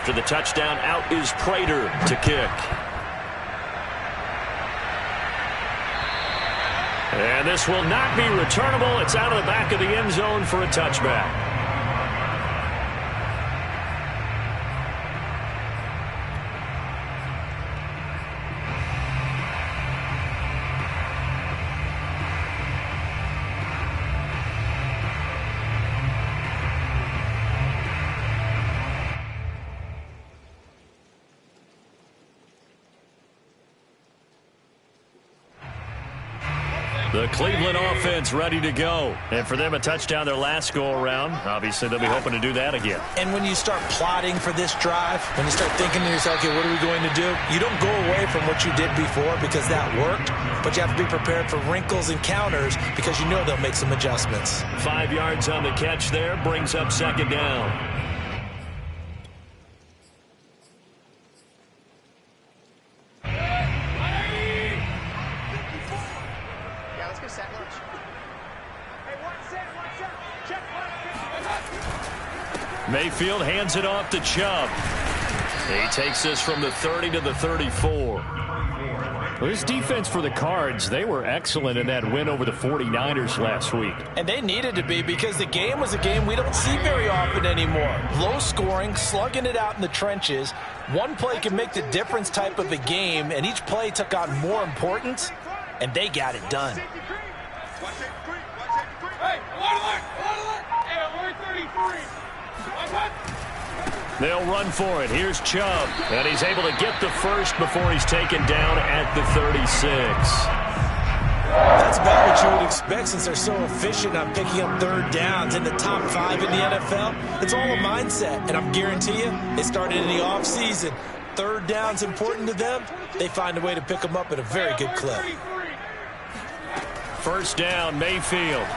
After the touchdown, out is Prater to kick. And this will not be returnable. It's out of the back of the end zone for a touchback. The Cleveland offense ready to go. And for them, a touchdown their last go-around. Obviously, they'll be hoping to do that again. And when you start plotting for this drive, when you start thinking to yourself, okay, what are we going to do? You don't go away from what you did before because that worked, but you have to be prepared for wrinkles and counters because you know they'll make some adjustments. 5 yards on the catch there, brings up second down. Mayfield hands it off to Chubb. He takes this from the 30 to the 34. Well, this defense for the Cards, they were excellent in that win over the 49ers last week. And they needed to be because the game was a game we don't see very often anymore. Low scoring, slugging it out in the trenches. One play can make the difference type of a game, and each play took on more importance, and they got it done. They'll run for it. Here's Chubb. And he's able to get the first before he's taken down at the 36. That's about what you would expect since they're so efficient on picking up third downs in the top 5 in the NFL. It's all a mindset, and I'm guarantee you, it started in the offseason. Third down's important to them. They find a way to pick them up at a very good clip. First down, Mayfield.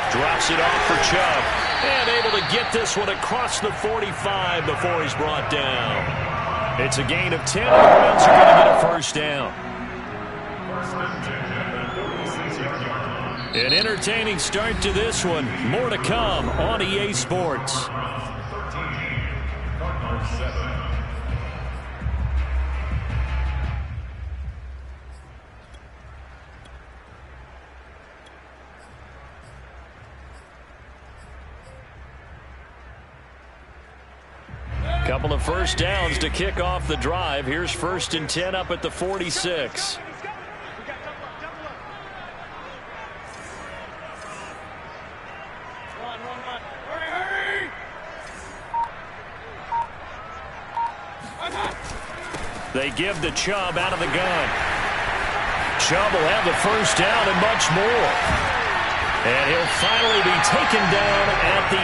Drops it off for Chubb. And able to get this one across the 45 before he's brought down. It's a gain of 10. The Browns are going to get a first down. An entertaining start to this one. More to come on EA Sports. Couple of first downs to kick off the drive. Here's 1st and 10 up at the 46. They give to Chubb out of the gun. Chubb will have the first down and much more. And he'll finally be taken down at the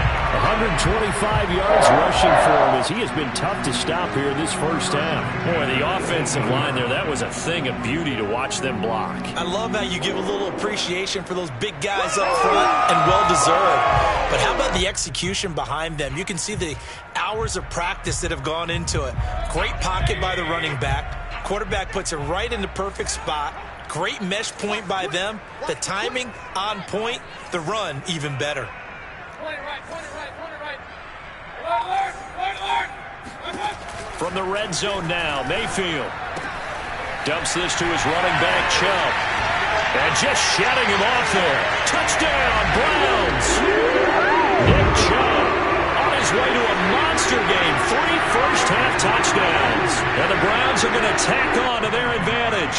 18. 125 yards rushing for him as he has been tough to stop here this first half. Boy, the offensive line there, that was a thing of beauty to watch them block. I love how you give a little appreciation for those big guys up front, and well-deserved. But how about the execution behind them? You can see the hours of practice that have gone into it. Great pocket by the running back. Quarterback puts it right in the perfect spot. Great mesh point by them. The timing on point. The run even better. From the red zone now, Mayfield dumps this to his running back, Chubb. And just shutting him off there. Touchdown, Browns! Nick Chubb on his way to a monster game. 3 first-half touchdowns. And the Browns are going to tack on to their advantage.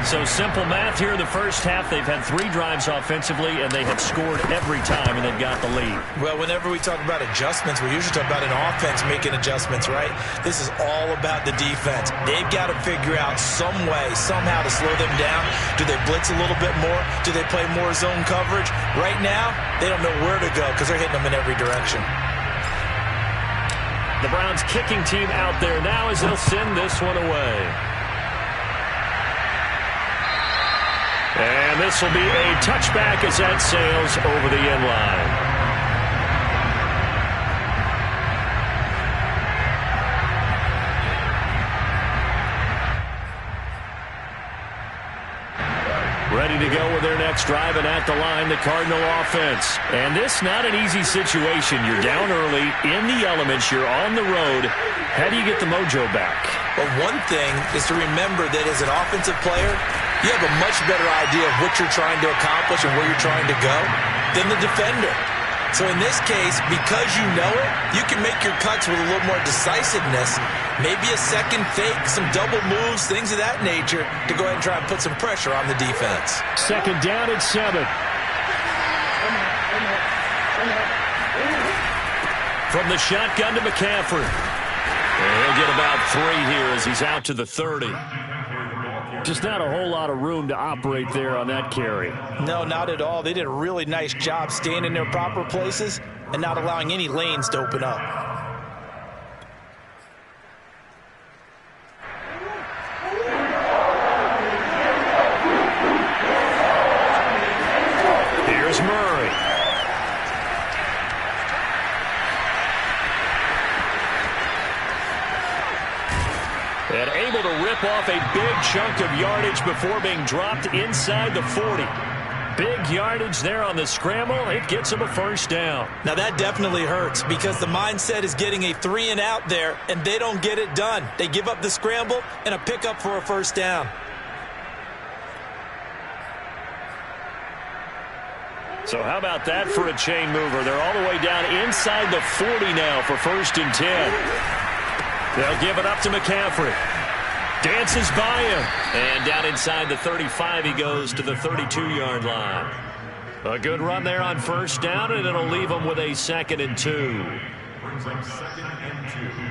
So simple math here in the first half. They've had 3 drives offensively, and they have scored every time, and they've got the lead. Well, whenever we talk about adjustments, we usually talk about an offense making adjustments, right? This is all about the defense. They've got to figure out some way, somehow to slow them down. Do they blitz a little bit more? Do they play more zone coverage? Right now, they don't know where to go because they're hitting them in every direction. The Browns kicking team out there now as they'll send this one away. And this will be a touchback as that sails over the end line. ready to go with their next drive, and at the line, the Cardinal offense. And this not an easy situation. You're down early, in the elements, you're on the road. How do you get the mojo back? Well, one thing is to remember that as an offensive player, you have a much better idea of what you're trying to accomplish and where you're trying to go than the defender. So in this case, because you know it, you can make your cuts with a little more decisiveness, maybe a second fake, some double moves, things of that nature, to go ahead and try and put some pressure on the defense. Second down and 7. From the shotgun to McCaffrey. And he'll get about 3 here as he's out to the 30. Just not a whole lot of room to operate there on that carry. No, not at all. They did a really nice job staying in their proper places and not allowing any lanes to open up. Here's Murray. And able to rip off a big chunk of yardage before being dropped inside the 40. Big yardage there on the scramble. It gets him a first down. Now that definitely hurts because the mindset is getting a 3 and out there, and they don't get it done. They give up the scramble and a pickup for a first down. So how about that for a chain mover? They're all the way down inside the 40 now for 1st and 10. They'll give it up to McCaffrey. Dances by him. And down inside the 35, he goes to the 32-yard line. A good run there on first down, and it'll leave him with a 2nd and 2. Brings up 2nd and 2.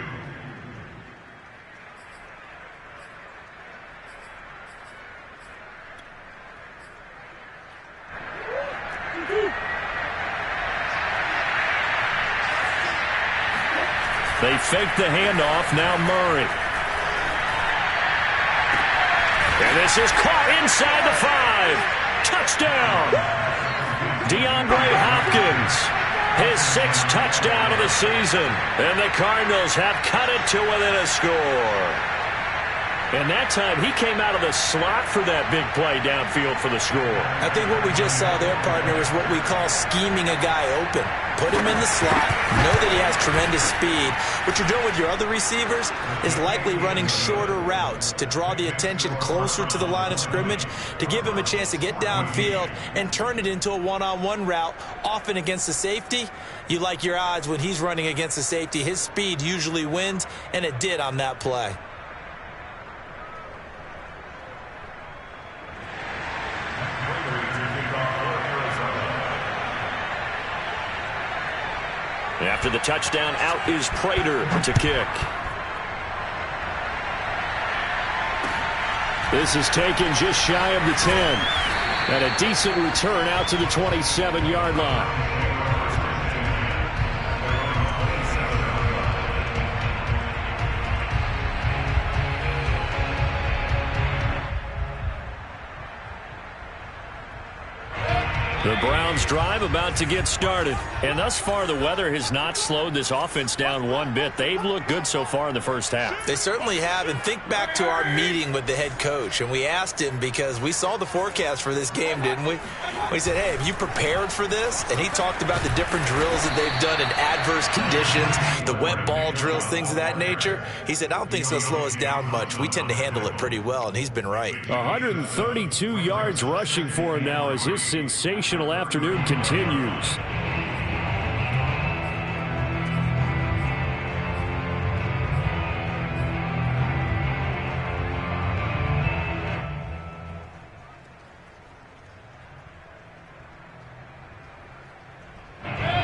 They fake the handoff. Now Murray. And this is caught inside the 5. Touchdown. DeAndre Hopkins. His 6th touchdown of the season. And the Cardinals have cut it to within a score. And that time, he came out of the slot for that big play downfield for the score. I think what we just saw there, partner, is what we call scheming a guy open. Put him in the slot, know that he has tremendous speed. What you're doing with your other receivers is likely running shorter routes to draw the attention closer to the line of scrimmage, to give him a chance to get downfield and turn it into a one-on-one route, often against the safety. You like your odds when he's running against the safety. His speed usually wins, and it did on that play. After the touchdown, out is Prater to kick. This is taken just shy of the 10. And a decent return out to the 27-yard line. The Browns drive about to get started. And thus far, the weather has not slowed this offense down one bit. They've looked good so far in the first half. They certainly have. And think back to our meeting with the head coach. And we asked him because we saw the forecast for this game, didn't we? We said, hey, have you prepared for this? And he talked about the different drills that they've done in adverse conditions, the wet ball drills, things of that nature. He said, I don't think it's going to slow us down much. We tend to handle it pretty well, and he's been right. 132 yards rushing for him now as his sensational afternoon continues.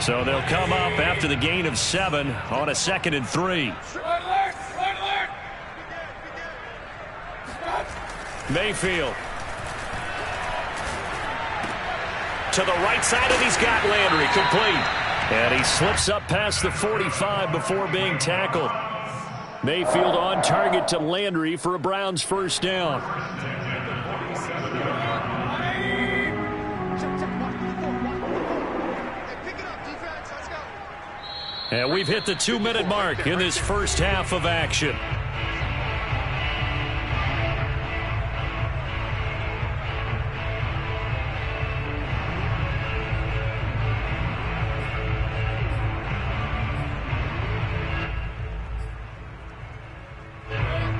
So they'll come up after the gain of 7 on a 2nd and 3. Mayfield. To the right side, and he's got Landry complete. And he slips up past the 45 before being tackled. Mayfield on target to Landry for a Browns first down. And we've hit the 2-minute mark in this first half of action.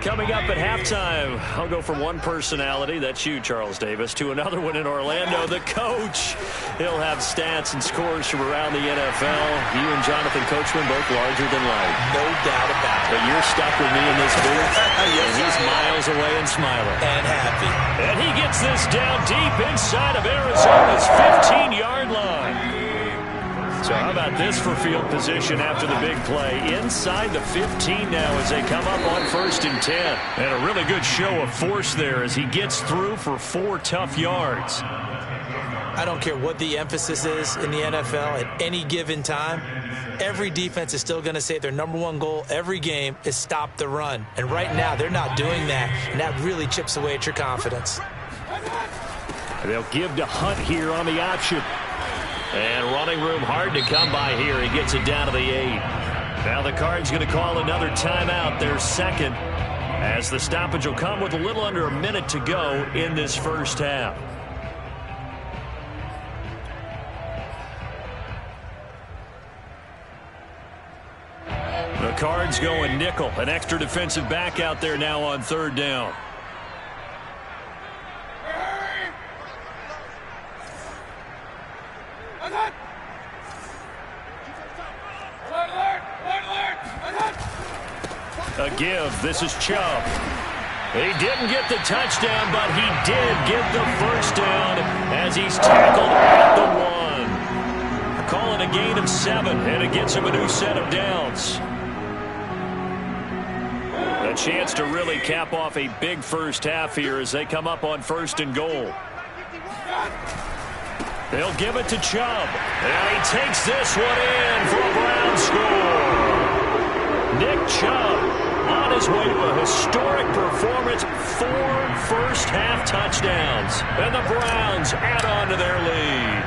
Coming up at halftime, I'll go from one personality, that's you, Charles Davis, to another one in Orlando, the coach. He'll have stats and scores from around the NFL. You and Jonathan Coachman both larger than life. No doubt about it. But you're stuck with me in this booth, and he's miles away and smiling. And happy. And he gets this down deep inside of Arizona's 15-yard line. So how about this for field position after the big play? Inside the 15 now as they come up on 1st and 10. And a really good show of force there as he gets through for 4 tough yards. I don't care what the emphasis is in the NFL at any given time. Every defense is still going to say their number one goal every game is stop the run. And right now they're not doing that, and that really chips away at your confidence. They'll give to Hunt here on the option. And running room hard to come by here. He gets it down to the 8. Now the Cards going to call another timeout, their second, as the stoppage will come with a little under a minute to go in this first half. The Cards going nickel. An extra defensive back out there now on 3rd down. A give. This is Chubb. He didn't get the touchdown, but he did get the first down as he's tackled at the 1. Calling a gain of 7, and it gets him a new set of downs. A chance to really cap off a big first half here as they come up on 1st and goal. They'll give it to Chubb, and he takes this one in for a Brown score. Nick Chubb on his way to a historic performance, 4 first-half touchdowns. And the Browns add on to their lead.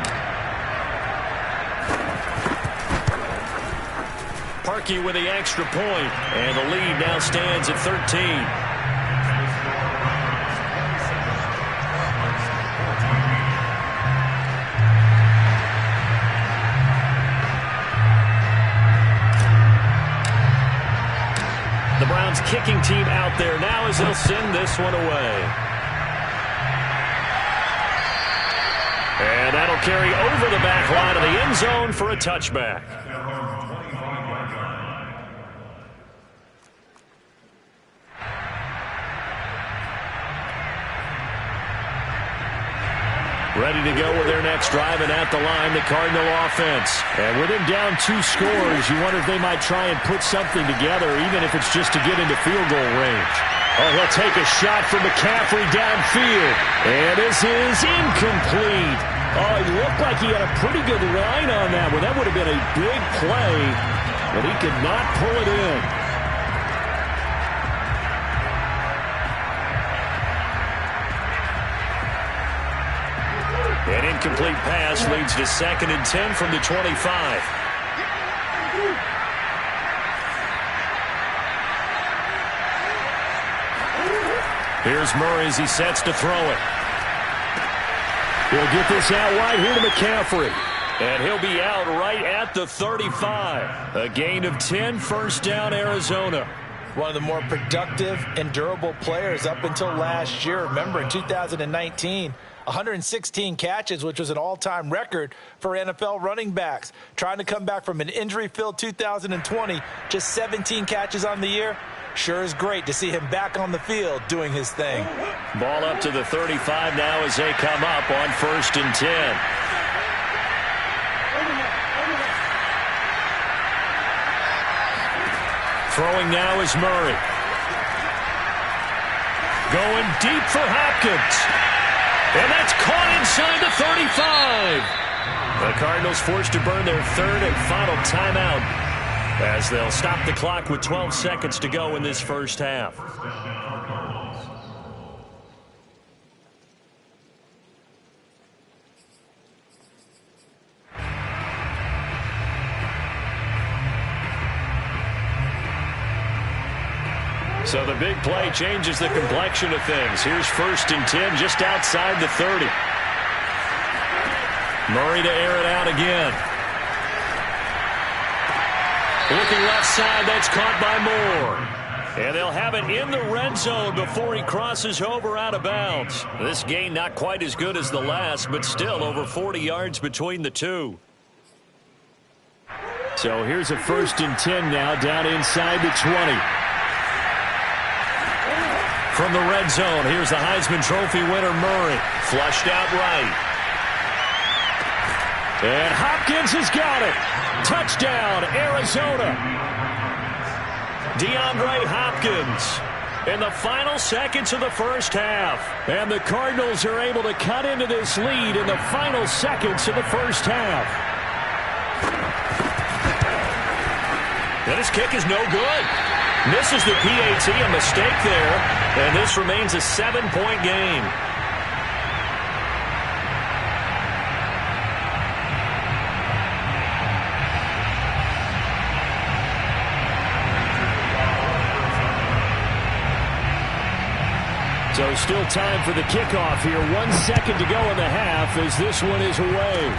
Parkey with the extra point, and the lead now stands at 13. The Browns kicking team out there now as they'll send this one away. And that'll carry over the back line of the end zone for a touchback. Ready to go with their next drive, and at the line, the Cardinal offense. And with him down 2 scores, you wonder if they might try and put something together, even if it's just to get into field goal range. Oh, he'll take a shot from McCaffrey downfield. And this is incomplete. Oh, it looked like he had a pretty good line on that one. That would have been a big play, but he could not pull it in. An incomplete pass leads to 2nd and 10 from the 25. Here's Murray as he sets to throw it. He'll get this out right here to McCaffrey. And he'll be out right at the 35. A gain of 10, first down, Arizona. One of the more productive and durable players up until last year. Remember, in 2019, 116 catches, which was an all-time record for NFL running backs. Trying to come back from an injury-filled 2020, just 17 catches on the year. Sure is great to see him back on the field doing his thing. Ball up to the 35 now as they come up on 1st and 10. Throwing now is Murray. Going deep for Hopkins. And that's caught inside the 35. The Cardinals forced to burn their 3rd and final timeout as they'll stop the clock with 12 seconds to go in this first half. So the big play changes the complexion of things. Here's 1st and 10 just outside the 30. Murray to air it out again. Looking left side, that's caught by Moore. And they'll have it in the red zone before he crosses over out of bounds. This gain not quite as good as the last, but still over 40 yards between the two. So here's a 1st and 10 now down inside the 20. From the red zone, here's the Heisman Trophy winner Murray. Flushed out right. And Hopkins has got it. Touchdown, Arizona. DeAndre Hopkins in the final seconds of the first half. And the Cardinals are able to cut into this lead in the final seconds of the first half. And his kick is no good. Misses the PAT, a mistake there. And this remains a 7-point game. So still time for the kickoff here. 1 second to go in the half as this one is away.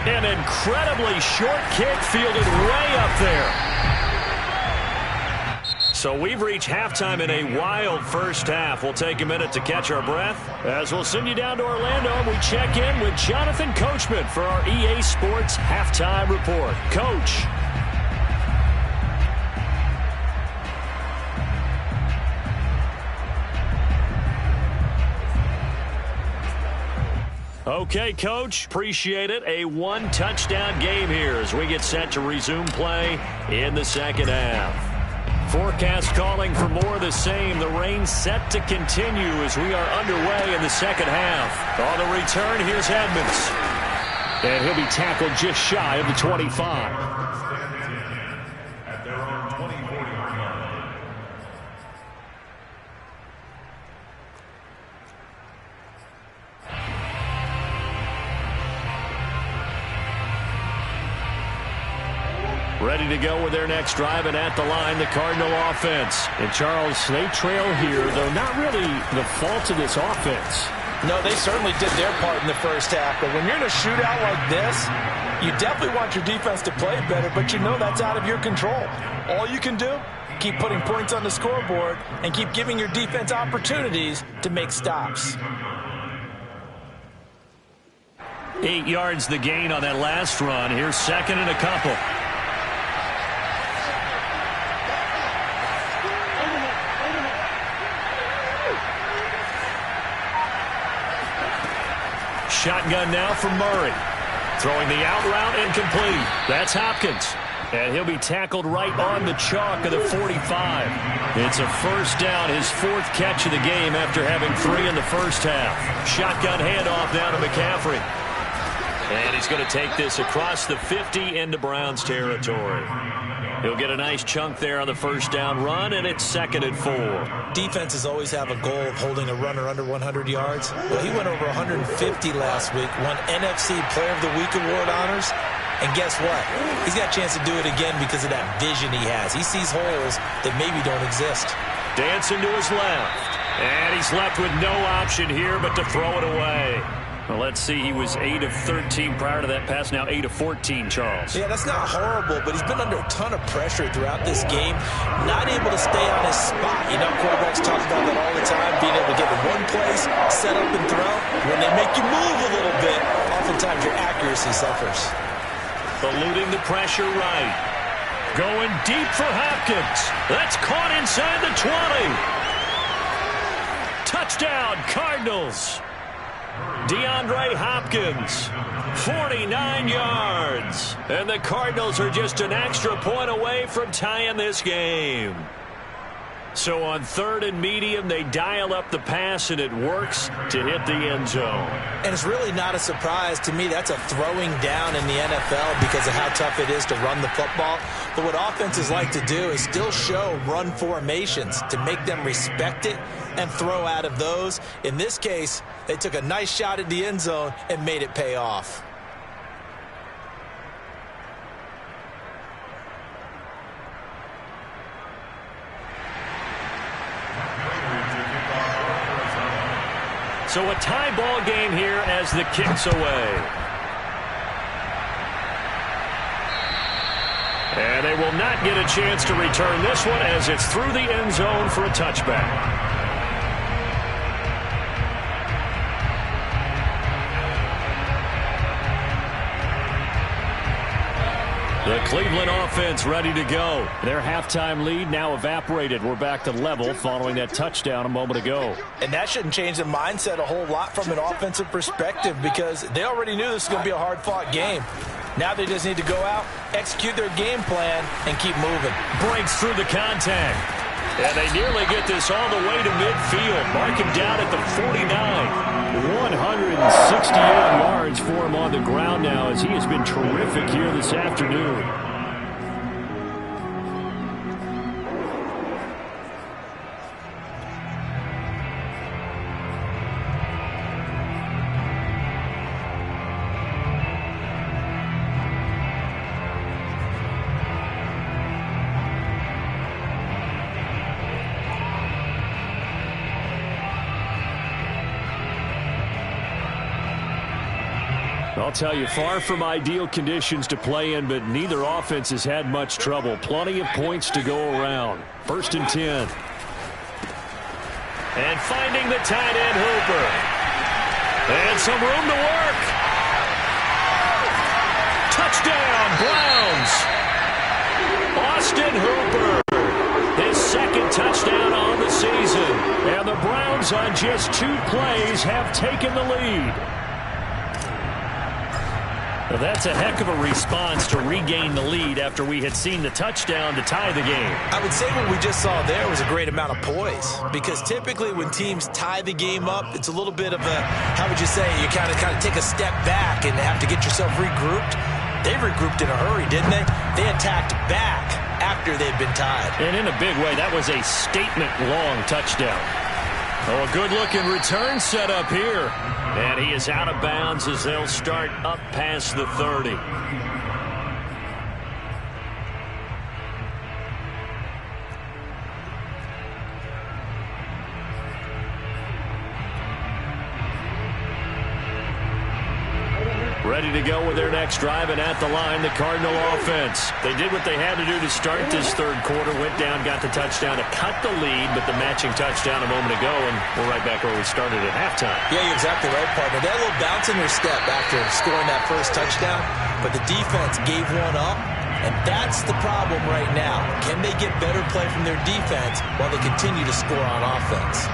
An incredibly short kick fielded way up there. So we've reached halftime in a wild first half. We'll take a minute to catch our breath as we'll send you down to Orlando and we check in with Jonathan Coachman for our EA Sports Halftime Report. Coach. Okay, Coach, appreciate it. A one-touchdown game here as we get set to resume play in the second half. Forecast calling for more of the same. The rain set to continue as we are underway in the second half. On the return, here's Edmonds. And he'll be tackled just shy of the 25. Ready to go with their next drive, and at the line, the Cardinal offense. And Charles, they trail here, though not really the fault of this offense. No, they certainly did their part in the first half. But when you're in a shootout like this, you definitely want your defense to play better, but you know that's out of your control. All you can do, keep putting points on the scoreboard and keep giving your defense opportunities to make stops. 8 yards the gain on that last run. Here's second and a couple. Shotgun now for Murray. Throwing the out route incomplete. That's Hopkins. And he'll be tackled right on the chalk of the 45. It's a first down, his 4th catch of the game after having 3 in the first half. Shotgun handoff now to McCaffrey. And he's going to take this across the 50 into Browns territory. He'll get a nice chunk there on the first down run, and it's 2nd and 4. Defenses always have a goal of holding a runner under 100 yards. Well, he went over 150 last week, won NFC Player of the Week award honors. And guess what? He's got a chance to do it again because of that vision he has. He sees holes that maybe don't exist. Dancing to his left. And he's left with no option here but to throw it away. Well, let's see. He was 8 of 13 prior to that pass. Now 8 of 14, Charles. Yeah, that's not horrible, but he's been under a ton of pressure throughout this game. Not able to stay on his spot. You know, quarterbacks talk about that all the time, being able to get in one place, set up and throw. When they make you move a little bit, oftentimes your accuracy suffers. Eluding the pressure right. Going deep for Hopkins. That's caught inside the 20. Touchdown, Cardinals. DeAndre Hopkins, 49 yards. And the Cardinals are just an extra point away from tying this game. So on 3rd and medium, they dial up the pass, and it works to hit the end zone. And it's really not a surprise to me. That's a throwing down in the NFL because of how tough it is to run the football. But what offenses like to do is still show run formations to make them respect it and throw out of those. In this case, they took a nice shot at the end zone and made it pay off. So a tie ball game here as the kick's away. And they will not get a chance to return this one as it's through the end zone for a touchback. The Cleveland offense ready to go. Their halftime lead now evaporated. We're back to level following that touchdown a moment ago. And that shouldn't change the mindset a whole lot from an offensive perspective because they already knew this was going to be a hard-fought game. Now they just need to go out, execute their game plan, and keep moving. Breaks through the contact. And they nearly get this all the way to midfield. Mark him down at the 49. 168 yards for him on the ground now as he has been terrific here this afternoon. I'll tell you, far from ideal conditions to play in, but neither offense has had much trouble. Plenty of points to go around. 1st and 10. And finding the tight end, Hooper. And some room to work. Touchdown, Browns. Austin Hooper. His 2nd touchdown on the season. And the Browns on just 2 plays have taken the lead. Well, that's a heck of a response to regain the lead after we had seen the touchdown to tie the game. I would say what we just saw there was a great amount of poise because typically when teams tie the game up, it's a little bit of a, how would you say, you kind of take a step back and have to get yourself regrouped. They regrouped in a hurry, didn't they? They attacked back after they'd been tied. And in a big way, that was a statement-long touchdown. Oh, a good-looking return set up here. And he is out of bounds as they'll start up past the 30. Ready to go with their next drive, and at the line, the Cardinal offense. They did what they had to do to start this 3rd quarter, went down, got the touchdown to cut the lead, but the matching touchdown a moment ago, and we're right back where we started at halftime. Yeah, you're exactly right, partner. They had a little bounce in their step after scoring that first touchdown, but the defense gave one up, and that's the problem right now. Can they get better play from their defense while they continue to score on offense?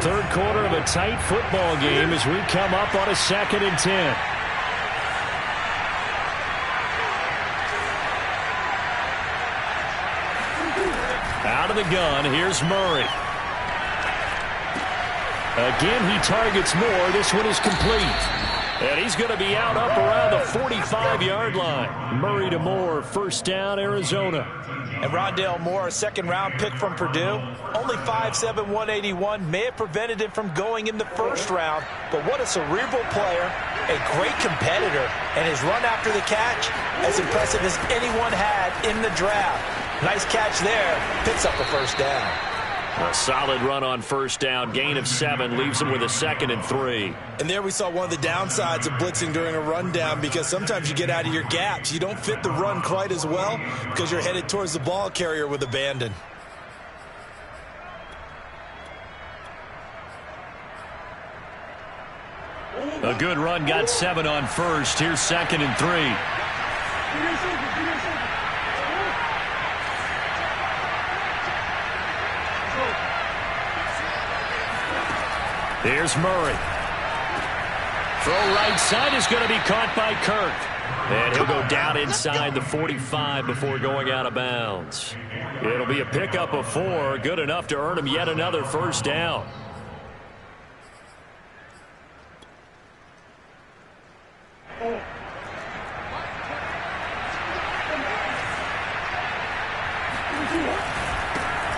Third quarter of a tight football game as we come up on a 2nd and 10. Out of the gun, here's Murray. Again, he targets more. This one is complete. And he's going to be out up around the 45-yard line. Murray to Moore, 1st down, Arizona. And Rondale Moore, a 2nd-round pick from Purdue. Only 5'7", 181. May have prevented him from going in the 1st round. But what a cerebral player, a great competitor, and his run after the catch as impressive as anyone had in the draft. Nice catch there. Picks up the 1st down. A solid run on 1st down. Gain of 7 leaves him with a 2nd and 3. And there we saw one of the downsides of blitzing during a rundown because sometimes you get out of your gaps. You don't fit the run quite as well because you're headed towards the ball carrier with abandon. A good run, got 7 on 1st. Here's 2nd and 3. Here's Murray. Throw right side is going to be caught by Kirk. And he'll go down inside the 45 before going out of bounds. It'll be a pickup of 4, good enough to earn him yet another 1st down.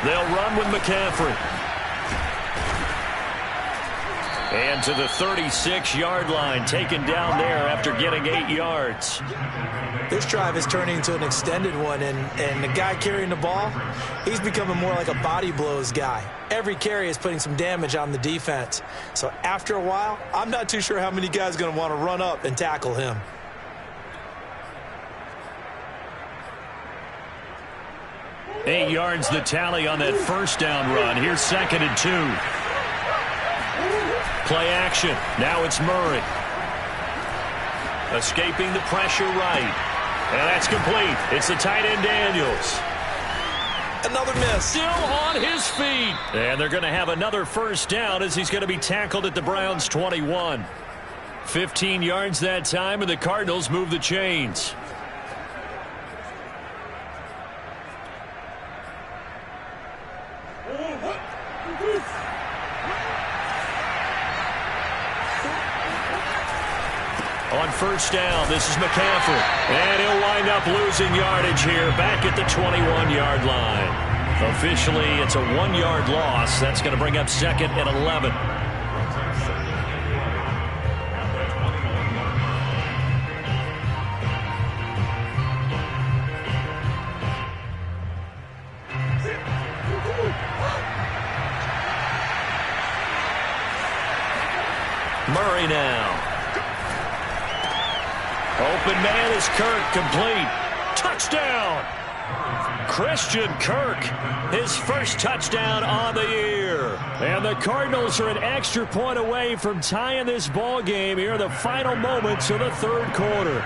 They'll run with McCaffrey. And to the 36-yard line, taken down there after getting 8 yards. This drive is turning into an extended one, and the guy carrying the ball, he's becoming more like a body blows guy. Every carry is putting some damage on the defense. So after a while, I'm not too sure how many guys are going to want to run up and tackle him. Eight yards the tally on that first down run. Here's 2nd and 2. Play action. Now it's Murray. Escaping the pressure right. And that's complete. It's the tight end Daniels. Another miss. Still on his feet. And they're going to have another first down as he's going to be tackled at the Browns' 21. 15 yards that time, and the Cardinals move the chains. On first down, this is McCaffrey. And he'll wind up losing yardage here back at the 21-yard line. Officially, it's a 1-yard loss. That's going to bring up 2nd and 11. Murray now. Open man is Kirk, complete. Touchdown! Christian Kirk, his first touchdown on the year. And the Cardinals are an extra point away from tying this ball game here in the final moments of the third quarter.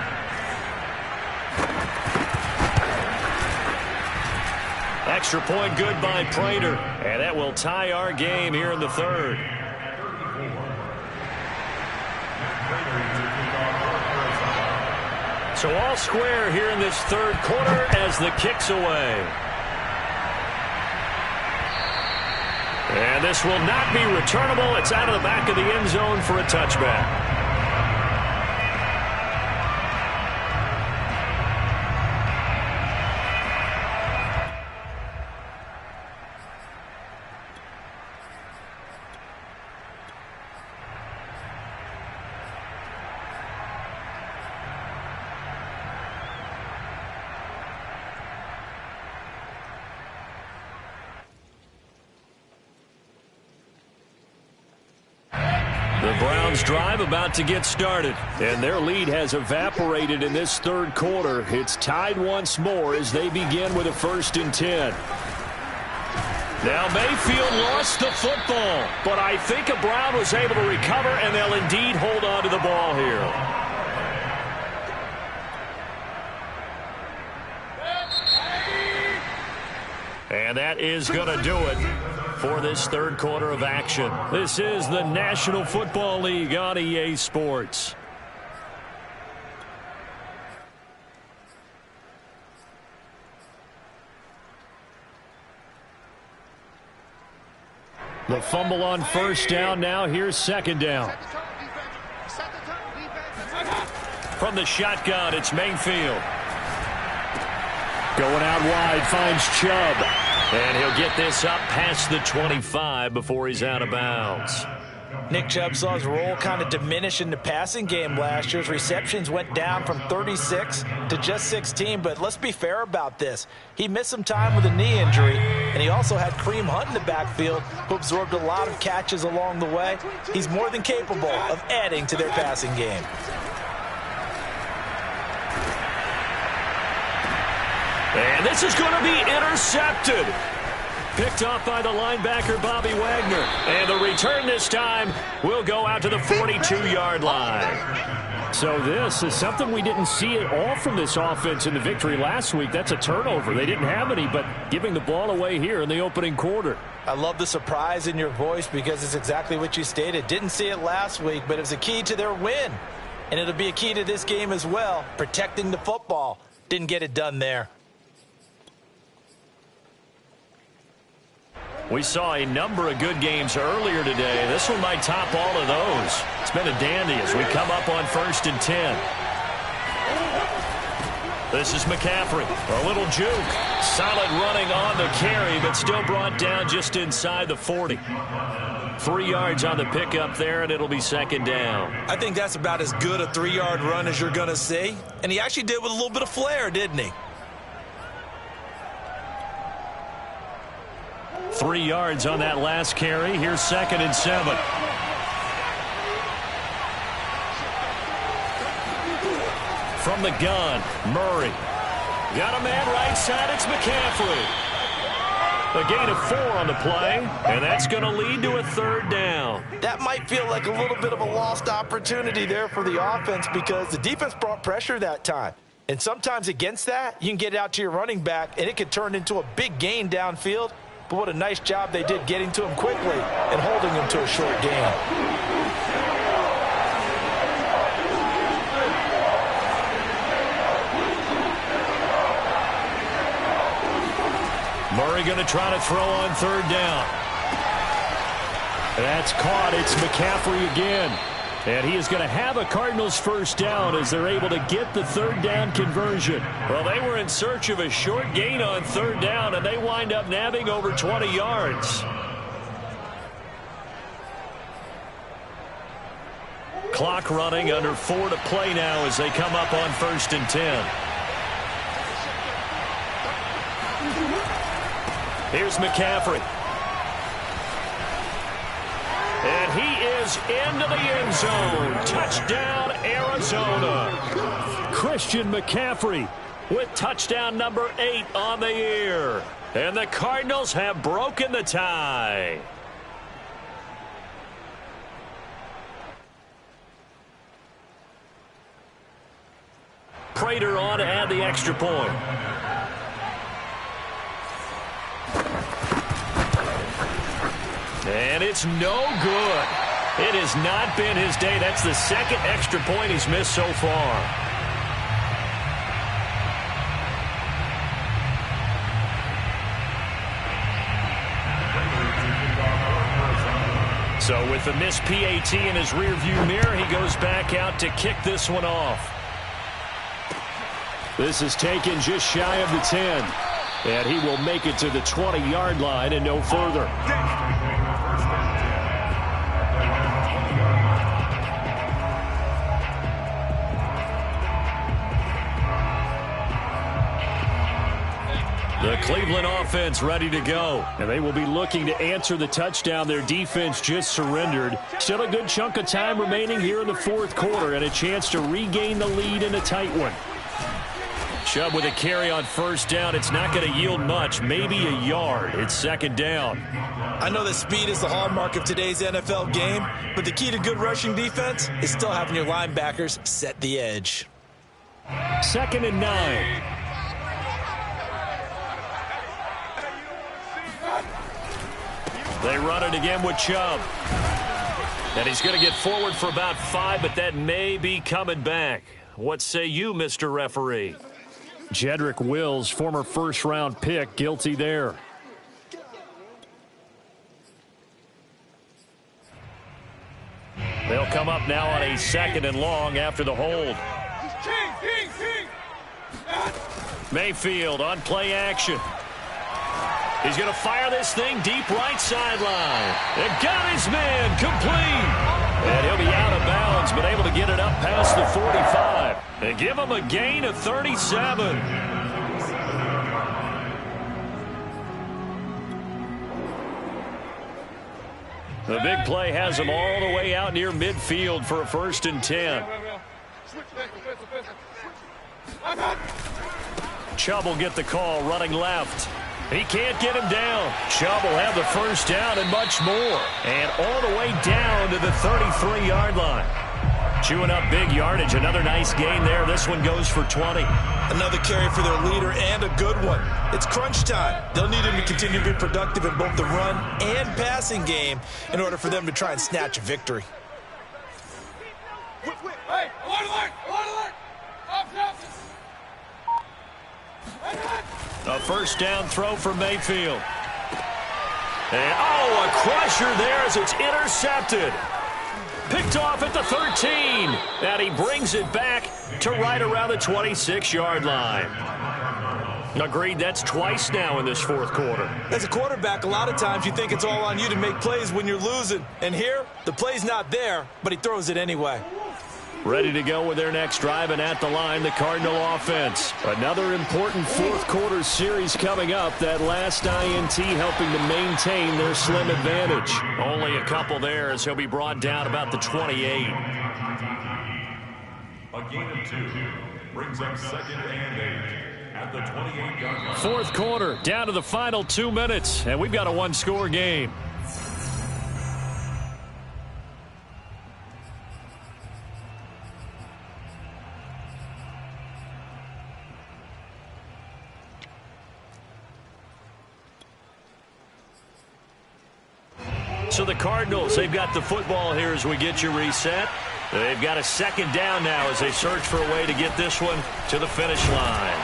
Extra point good by Prater, and that will tie our game here in the third. So all square here in this third quarter as the kick's away. And this will not be returnable. It's out of the back of the end zone for a touchback. The Browns drive about to get started, and their lead has evaporated in this third quarter. It's tied once more as they begin with a 1st and 10. Now Mayfield lost the football, but I think a Brown was able to recover, and they'll indeed hold on to the ball here. And that is going to do it for this third quarter of action. This is the National Football League on EA Sports. The fumble on first down. Now here's 2nd down. From the shotgun, it's Mayfield. Going out wide, finds Chubb. And he'll get this up past the 25 before he's out of bounds. Nick Chubb saw his role kind of diminish in the passing game last year. His receptions went down from 36 to just 16, but let's be fair about this. He missed some time with a knee injury, and he also had Kareem Hunt in the backfield, who absorbed a lot of catches along the way. He's more than capable of adding to their passing game. And this is going to be intercepted. Picked off by the linebacker, Bobby Wagner. And the return this time will go out to the 42-yard line. So this is something we didn't see at all from this offense in the victory last week. That's a turnover. They didn't have any, but giving the ball away here in the opening quarter. I love the surprise in your voice because it's exactly what you stated. Didn't see it last week, but it was a key to their win. And it'll be a key to this game as well, protecting the football. Didn't get it done there. We saw a number of good games earlier today. This one might top all of those. It's been a dandy as we come up on 1st and 10. This is McCaffrey. A little juke. Solid running on the carry, but still brought down just inside the 40. 3 yards on the pickup there, and it'll be second down. I think that's about as good a 3-yard run as you're going to see. And he actually did with a little bit of flair, didn't he? 3 yards on that last carry. Here's 2nd and 7. From the gun, Murray. Got a man right side. It's McCaffrey. A gain of 4 on the play, and that's going to lead to a 3rd down. That might feel like a little bit of a lost opportunity there for the offense because the defense brought pressure that time. And sometimes against that, you can get it out to your running back, and it could turn into a big gain downfield. But what a nice job they did getting to him quickly and holding him to a short gain. Murray going to try to throw on 3rd down. That's caught. It's McCaffrey again. And he is going to have a Cardinals 1st down as they're able to get the 3rd down conversion. Well, they were in search of a short gain on 3rd down, and they wind up nabbing over 20 yards. Clock running, under 4 to play now as they come up on 1st and 10. Here's McCaffrey. And he is into the end zone. Touchdown, Arizona. Christian McCaffrey with touchdown number 8 on the year. And the Cardinals have broken the tie. Prater on to add the extra point. And it's no good. It has not been his day. That's the 2nd extra point he's missed so far. So with the missed PAT in his rearview mirror, he goes back out to kick this one off. This is taken just shy of the 10. And he will make it to the 20-yard line and no further. The Cleveland offense ready to go. And they will be looking to answer the touchdown their defense just surrendered. Still a good chunk of time remaining here in the 4th quarter and a chance to regain the lead in a tight one. Chubb with a carry on 1st down. It's not going to yield much, maybe a yard. It's 2nd down. I know that speed is the hallmark of today's NFL game, but the key to good rushing defense is still having your linebackers set the edge. 2nd and 9. They run it again with Chubb. And he's going to get forward for about 5, but that may be coming back. What say you, Mr. Referee? Jedrick Wills, former 1st-round pick, guilty there. They'll come up now on a 2nd and long after the hold. Mayfield on play action. He's going to fire this thing deep right sideline. And got his man complete. And he'll be out of bounds, but able to get it up past the 45. And give him a gain of 37. The big play has him all the way out near midfield for a 1st and 10. Chubb will get the call running left. He can't get him down. Chubb will have the 1st down and much more. And all the way down to the 33-yard line. Chewing up big yardage. Another nice gain there. This one goes for 20. Another carry for their leader and a good one. It's crunch time. They'll need him to continue to be productive in both the run and passing game in order for them to try and snatch a victory. Hey, alert! A 1st down throw for Mayfield. And, oh, a crusher there as it's intercepted. Picked off at the 13. And he brings it back to right around the 26-yard line. Agreed, that's twice now in this fourth quarter. As a quarterback, a lot of times you think it's all on you to make plays when you're losing. And here, the play's not there, but he throws it anyway. Ready to go with their next drive, and at the line, the Cardinal offense. Another important fourth quarter series coming up. That last INT helping to maintain their slim advantage. Only a couple there as he'll be brought down about the 28. A gain of 2 brings up 2nd and 8 at the 28-yard line. Fourth quarter, down to the final 2 minutes, and we've got a one-score game. So the Cardinals, they've got the football here as we get you reset. They've got a second down now as they search for a way to get this one to the finish line.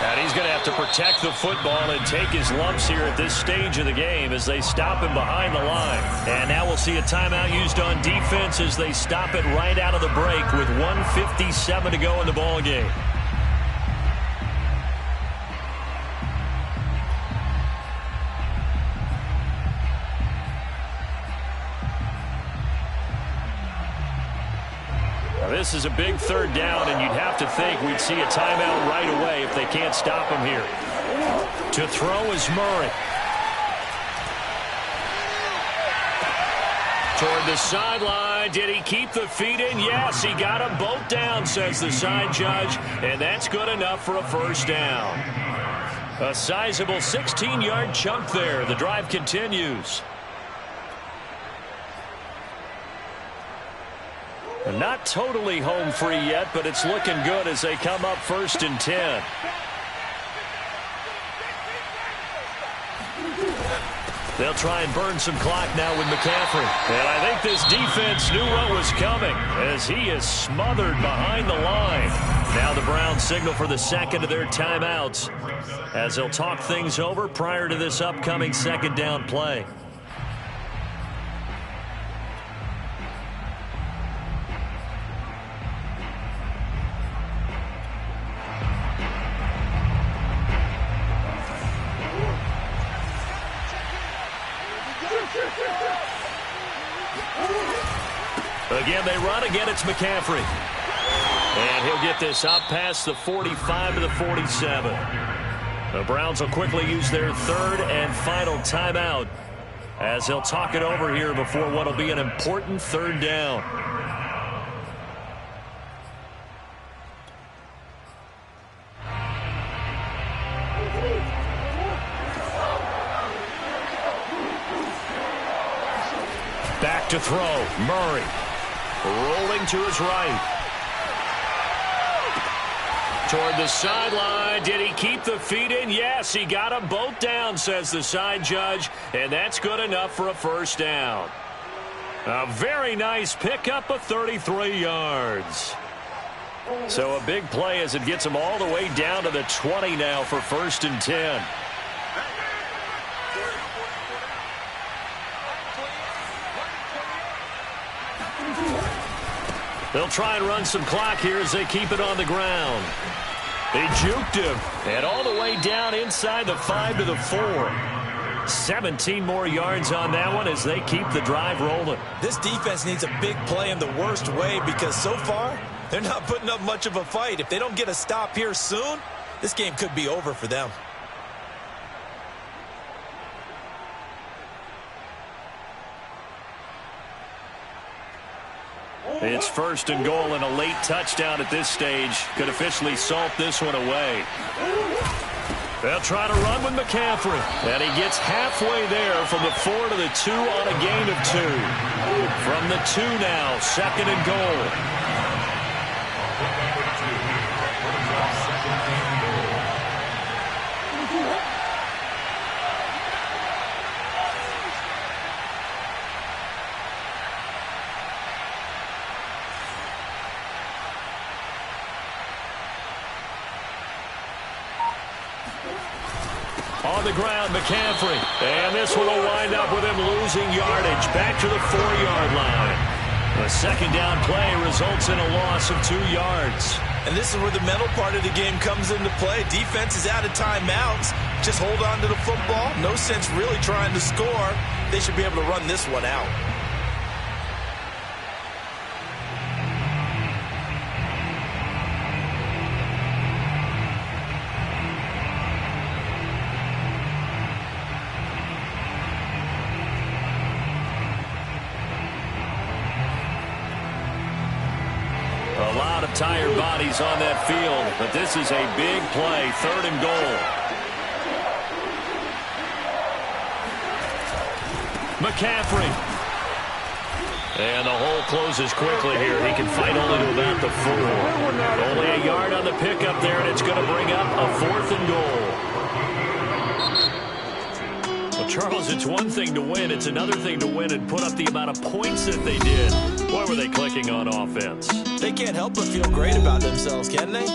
And he's going to have to protect the football and take his lumps here at this stage of the game as they stop him behind the line. And now we'll see a timeout used on defense as they stop it right out of the break with 1:57 to go in the ball game. This is a big third down, and you'd have to think we'd see a timeout right away if they can't stop him here. To throw is Murray. Toward the sideline. Did he keep the feet in? Yes, he got them both down, says the side judge, and that's good enough for a first down. A sizable 16-yard chunk there. The drive continues. Not totally home free yet, but it's looking good as they come up 1st and 10. They'll try and burn some clock now with McCaffrey. And I think this defense knew what was coming as he is smothered behind the line. Now the Browns signal for the second of their timeouts as they'll talk things over prior to this upcoming second down play. Again, they run. Again, it's McCaffrey. And he'll get this up past the 45 to the 47. The Browns will quickly use their third and final timeout as they'll talk it over here before what will be an important third down. Back to throw. Murray. Rolling to his right. Toward the sideline. Did he keep the feet in? Yes, he got them both down, says the side judge. And that's good enough for a first down. A very nice pickup of 33 yards. So a big play as it gets him all the way down to the 20 now for 1st and 10. They'll try and run some clock here as they keep it on the ground. They juked him. And all the way down inside the 5 to the 4. 17 more yards on that one as they keep the drive rolling. This defense needs a big play in the worst way because so far, they're not putting up much of a fight. If they don't get a stop here soon, this game could be over for them. It's 1st and goal, and a late touchdown at this stage could officially salt this one away. They'll try to run with McCaffrey, and he gets halfway there from the 4 to the 2 on a gain of 2. From the 2 now, 2nd and goal. On the ground, McCaffrey. And this one will wind up with him losing yardage. Back to the 4-yard line. A second down play results in a loss of 2 yards. And this is where the mental part of the game comes into play. Defense is out of timeouts. Just hold on to the football. No sense really trying to score. They should be able to run this one out. A lot of tired bodies on that field, but this is a big play, 3rd and goal. McCaffrey. And the hole closes quickly here. He can fight only to about the 4. Only a yard on the pickup there, and it's going to bring up a 4th and goal. Well, Charles, it's one thing to win. It's another thing to win and put up the amount of points that they did. Boy, were they clicking on offense. They can't help but feel great about themselves, can they?